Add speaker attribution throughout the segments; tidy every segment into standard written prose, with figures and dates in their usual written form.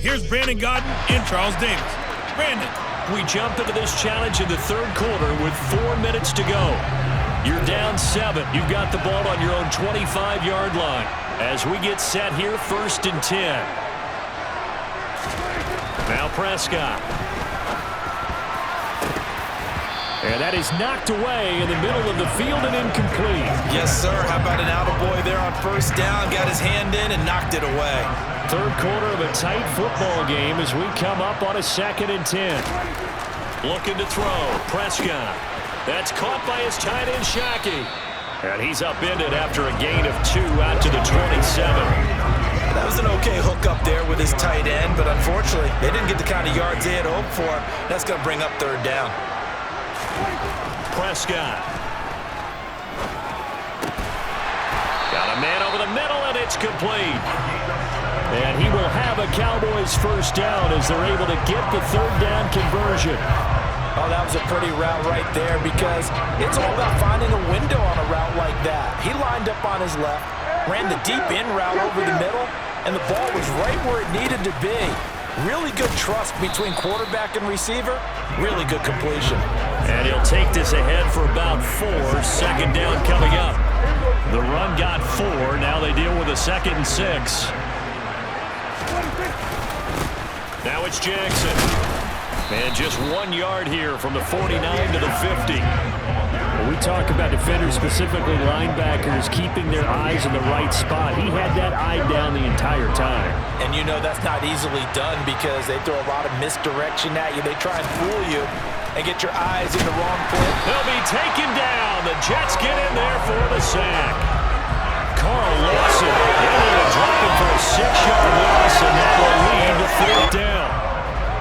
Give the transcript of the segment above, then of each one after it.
Speaker 1: Here's Brandon Godden and Charles Davis. Brandon.
Speaker 2: We jump into this challenge in the third quarter with 4 minutes to go. You're down 7. You've got the ball on your own 25-yard line. As we get set here, 1st and 10. Now Prescott. And that is knocked away in the middle of the field and incomplete.
Speaker 3: Yes, sir. How about an attaboy there on 1st down? Got his hand in and knocked it away.
Speaker 2: Third quarter of a tight football game as we come up on a 2nd and 10. Looking to throw. Prescott. That's caught by his tight end, Shockey. And he's upended after a gain of 2 out to the 27.
Speaker 3: That was an okay hook up there with his tight end, but unfortunately, they didn't get the kind of yards they had hoped for. That's going to bring up 3rd down.
Speaker 2: Prescott. Got a man over the middle, and it's complete. And he will have a Cowboys 1st down as they're able to get the 3rd down conversion.
Speaker 3: Oh, that was a pretty route right there because it's all about finding a window on a route like that. He lined up on his left, ran the deep in route over the middle, and the ball was right where it needed to be. Really good trust between quarterback and receiver. Really good completion.
Speaker 2: And he'll take this ahead for about 4. 2nd down coming up. The run got 4. Now they deal with a 2nd and 6. Now it's Jackson. And just 1 yard here from the 49 to the 50. When we talk about defenders, specifically linebackers, keeping their eyes in the right spot, he had that eye down the entire time.
Speaker 3: And you know that's not easily done because they throw a lot of misdirection at you. They try and fool you and get your eyes in the wrong place.
Speaker 2: He'll be taken down. The Jets get in there for the sack. Carl Lawson able to drop him for a 6-yard loss, and that will lead to 4th down.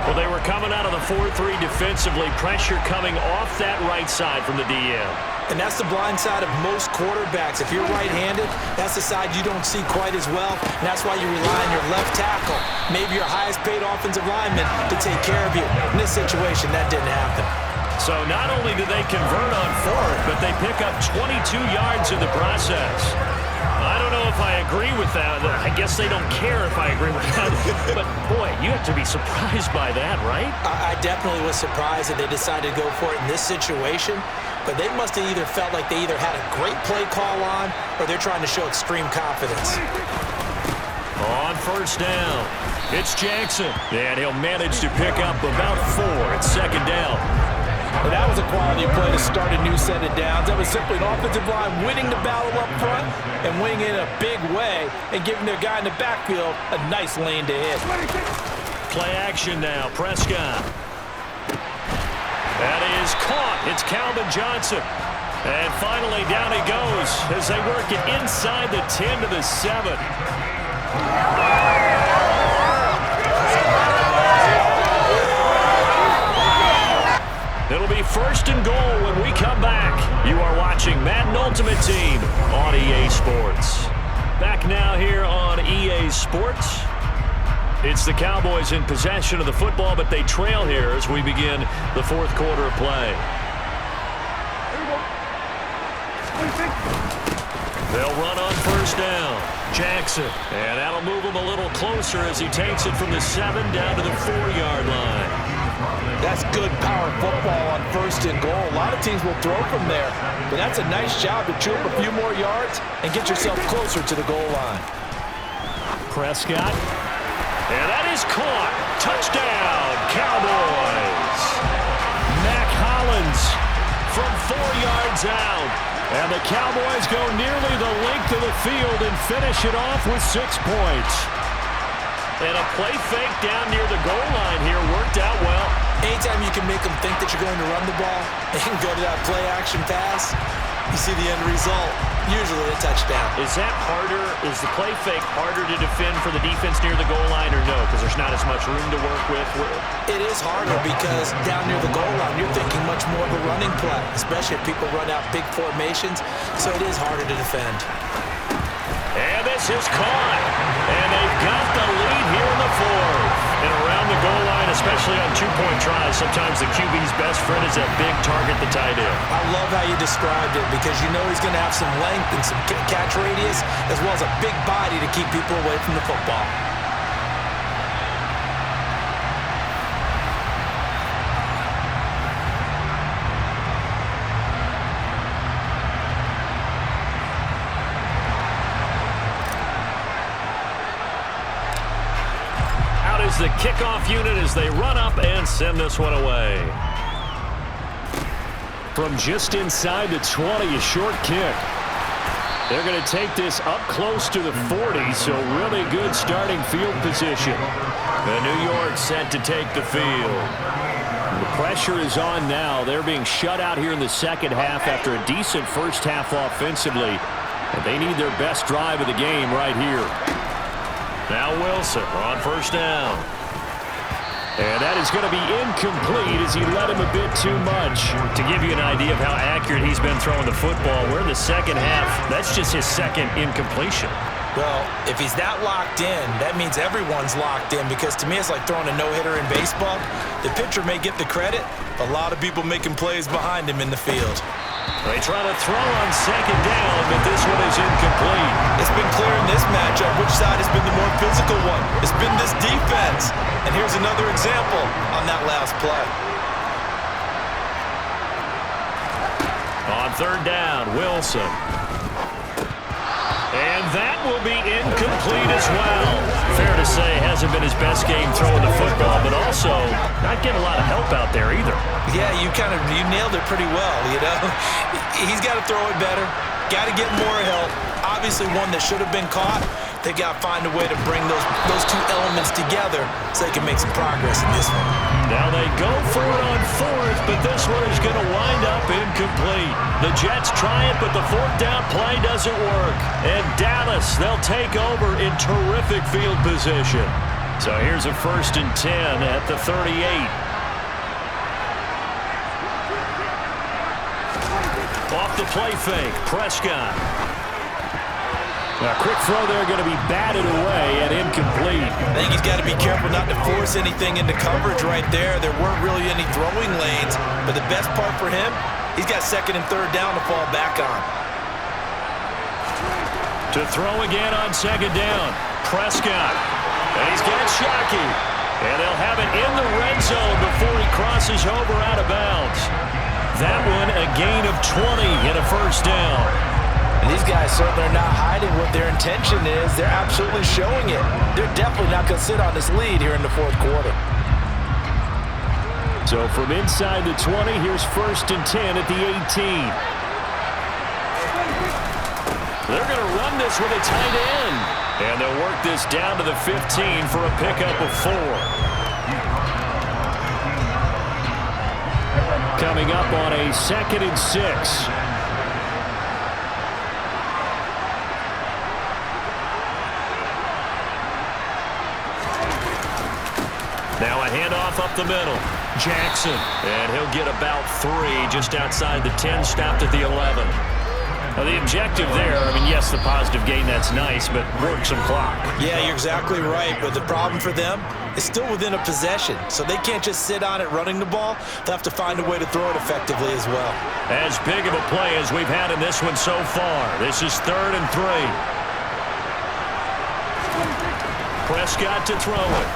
Speaker 2: Well, they were coming out of the 4-3 defensively. Pressure coming off that right side from the DM.
Speaker 3: And that's the blind side of most quarterbacks. If you're right-handed, that's the side you don't see quite as well. And that's why you rely on your left tackle, maybe your highest-paid offensive lineman, to take care of you. In this situation, that didn't happen.
Speaker 2: So not only do they convert on 4th, but they pick up 22 yards in the process. I don't know if I agree with that. I guess they don't care if I agree with that. But, boy, you have to be surprised by that, right?
Speaker 3: I definitely was surprised that they decided to go for it in this situation. But they must have either felt like they either had a great play call on or they're trying to show extreme confidence.
Speaker 2: On 1st down, it's Jackson. And he'll manage to pick up about 4 at 2nd down.
Speaker 3: Well, that was a quality play to start a new set of downs. That was simply an offensive line winning the battle up front and winning in a big way and giving their guy in the backfield a nice lane to hit.
Speaker 2: Play action now, Prescott. That is caught. It's Calvin Johnson. And finally down he goes as they work it inside the 10 to the 7. It'll be 1st and goal when we come back. You are watching Madden Ultimate Team on EA Sports. Back now here on EA Sports. It's the Cowboys in possession of the football, but they trail here as we begin the 4th quarter of play. They'll run on 1st down. Jackson. And that'll move him a little closer as he takes it from the 7 down to the 4-yard line.
Speaker 3: That's good power football on 1st and goal. A lot of teams will throw from there, but that's a nice job to chew up a few more yards and get yourself closer to the goal line.
Speaker 2: Prescott. And that is caught. Touchdown, Cowboys. Mac Hollins from 4 yards out. And the Cowboys go nearly the length of the field and finish it off with 6 points. And a play fake down near the goal line here worked out well.
Speaker 3: Anytime you can make them think that you're going to run the ball and go to that play-action pass, you see the end result, usually a touchdown.
Speaker 2: Is that harder? Is the play fake harder to defend for the defense near the goal line or no? Because there's not as much room to work with?
Speaker 3: It is harder because down near the goal line, you're thinking much more of a running play, especially if people run out big formations, so it is harder to defend.
Speaker 2: And this is caught. And they've got the lead here in the 4th. And around the goal line, especially on 2-point tries, sometimes the QB's best friend is that big target, the tight end.
Speaker 3: I love how you described it because you know he's going to have some length and some catch radius as well as a big body to keep people away from the football.
Speaker 2: out is the kickoff unit as they run up and send this one away. From just inside the 20, a short kick. They're going to take this up close to the 40, so really good starting field position. The New York set to take the field. The pressure is on now. They're being shut out here in the second half after a decent first half offensively. And they need their best drive of the game right here. Now Wilson on first down. And that is going to be incomplete as he led him a bit too much.
Speaker 4: To give you an idea of how accurate he's been throwing the football, we're in the second half. That's just his second incompletion.
Speaker 3: Well, if he's that locked in, that means everyone's locked in, because to me it's like throwing a no-hitter in baseball. The pitcher may get the credit, a lot of people making plays behind him in the field.
Speaker 2: They try to throw on second down, but this one is incomplete.
Speaker 3: It's been clear in this matchup which side has been the more physical one. It's been this defense. And here's another example on that last play.
Speaker 2: On third down, Wilson. And that will be incomplete as well.
Speaker 4: Fair to say, hasn't been his best game throwing the football, but also not getting a lot of help out there either.
Speaker 3: Yeah, you nailed it pretty well, you know. He's got to throw it better. Got to get more help. Obviously one that should have been caught. They got to find a way to bring those two elements together so they can make some progress in this one.
Speaker 2: Now they go for it on fourth, but this one is going to wind up incomplete. The Jets try it, but the fourth down play doesn't work. And Dallas, they'll take over in terrific field position. So here's a 1st and 10 at the 38. Off the play fake, Prescott. A quick throw there going to be batted away and incomplete.
Speaker 3: I think he's got to be careful not to force anything into coverage right there. There weren't really any throwing lanes, but the best part for him, he's got 2nd and 3rd down to fall back on.
Speaker 2: To throw again on 2nd down, Prescott. And he's got Shockey. And they'll have it in the red zone before he crosses over out of bounds. That one a gain of 20 and a 1st down.
Speaker 3: And these guys certainly are not hiding what their intention is. They're absolutely showing it. They're definitely not going to sit on this lead here in the 4th quarter.
Speaker 2: So from inside the 20, here's 1st and 10 at the 18. They're going to run this with a tight end. And they'll work this down to the 15 for a pickup of 4. Coming up on a 2nd and 6. Now a handoff up the middle. Jackson. And he'll get about 3 just outside the 10, stopped at the 11. Well, the objective there, I mean, yes, the positive gain, that's nice, but work some clock.
Speaker 3: Yeah, you're exactly right. But the problem for them is still within a possession. So they can't just sit on it running the ball. They'll have to find a way to throw it effectively as well.
Speaker 2: As big of a play as we've had in this one so far. This is 3rd and 3. Prescott to throw it.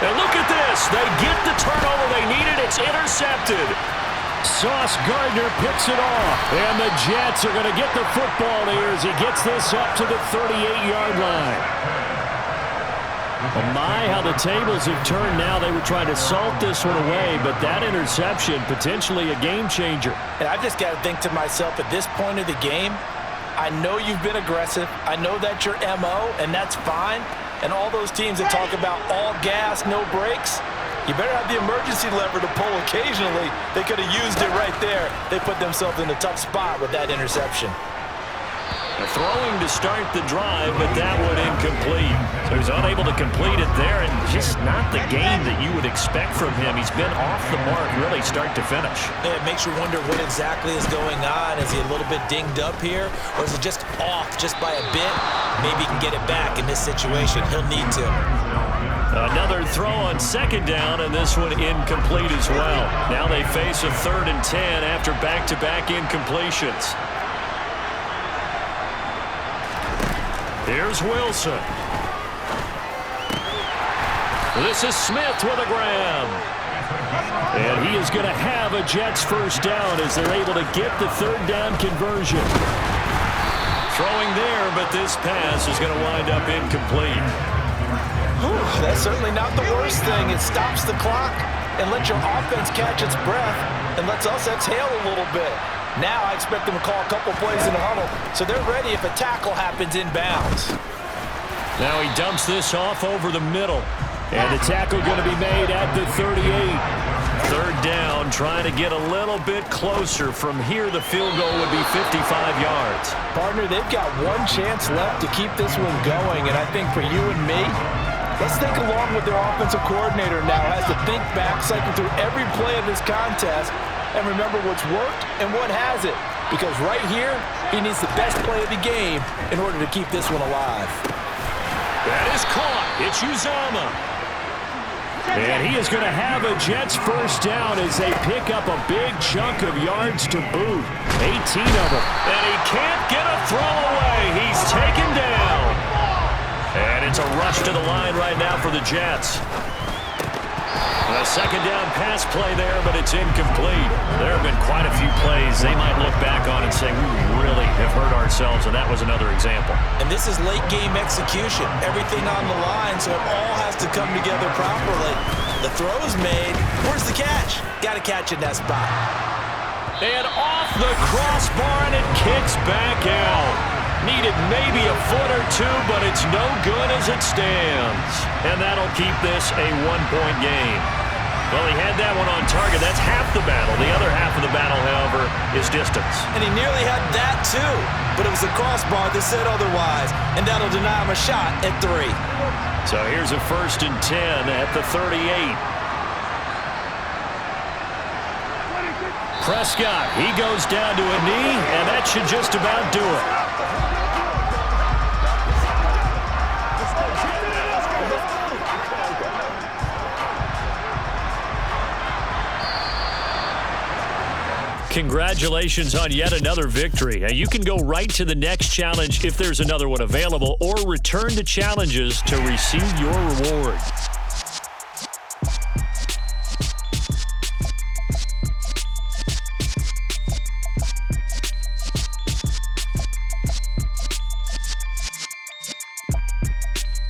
Speaker 2: And look at this. They get the turnover they needed. It's intercepted. Sauce Gardner picks it off. And the Jets are going to get the football here as he gets this up to the 38-yard line. Oh my, how the tables have turned now. They were trying to salt this one away, but that interception, potentially a game changer.
Speaker 3: And I've just got to think to myself, at this point of the game, I know you've been aggressive. I know that's your MO, and that's fine. And all those teams that talk about all gas, no brakes, you better have the emergency lever to pull occasionally. They could have used it right there. They put themselves in a tough spot with that interception.
Speaker 2: Throwing to start the drive, but that one incomplete. So he's unable to complete it there, and just not the game that you would expect from him. He's been off the mark really start to finish.
Speaker 3: Yeah, it makes you wonder what exactly is going on. Is he a little bit dinged up here, or is it just off just by a bit? Maybe he can get it back in this situation. He'll need to.
Speaker 2: Another throw on 2nd down, and this one incomplete as well. Now they face a 3rd and 10 after back-to-back incompletions. Here's Wilson. This is Smith with a grab. And he is going to have a Jets 1st down as they're able to get the 3rd down conversion. Throwing there, but this pass is going to wind up incomplete.
Speaker 3: That's certainly not the worst thing. It stops the clock and lets your offense catch its breath and lets us exhale a little bit. Now I expect them to call a couple plays in the huddle, so they're ready if a tackle happens inbounds.
Speaker 2: Now he dumps this off over the middle. And the tackle going to be made at the 38. Third down, trying to get a little bit closer. From here, the field goal would be 55 yards.
Speaker 3: Partner, they've got one chance left to keep this one going, and I think for you and me, let's think along with their offensive coordinator now as to think back, cycle through every play of this contest, and remember what's worked and what hasn't. Because right here, he needs the best play of the game in order to keep this one alive.
Speaker 2: That is caught. It's Uzama. And he is going to have a Jets first down as they pick up a big chunk of yards to boot. 18 of them. And he can't get a throw away. He's taken down. And it's a rush to the line right now for the Jets. A second down pass play there, but it's incomplete. There have been quite a few plays they might look back on and say, we really have hurt ourselves, and that was another example.
Speaker 3: And this is late game execution. Everything on the line, so it all has to come together properly. The throw's made. Where's the catch? Got to catch in that spot.
Speaker 2: And off the crossbar, and it kicks back out. Needed maybe a foot or two, but it's no good as it stands. And that'll keep this a one-point game. Well, he had that one on target. That's half the battle. The other half of the battle, however, is distance.
Speaker 3: And he nearly had that, too. But it was the crossbar that said otherwise. And that'll deny him a shot at 3.
Speaker 2: So here's a 1st and 10 at the 38. Prescott, he goes down to a knee, and that should just about do it. Congratulations on yet another victory. You can go right to the next challenge if there's another one available, or return to challenges to receive your reward.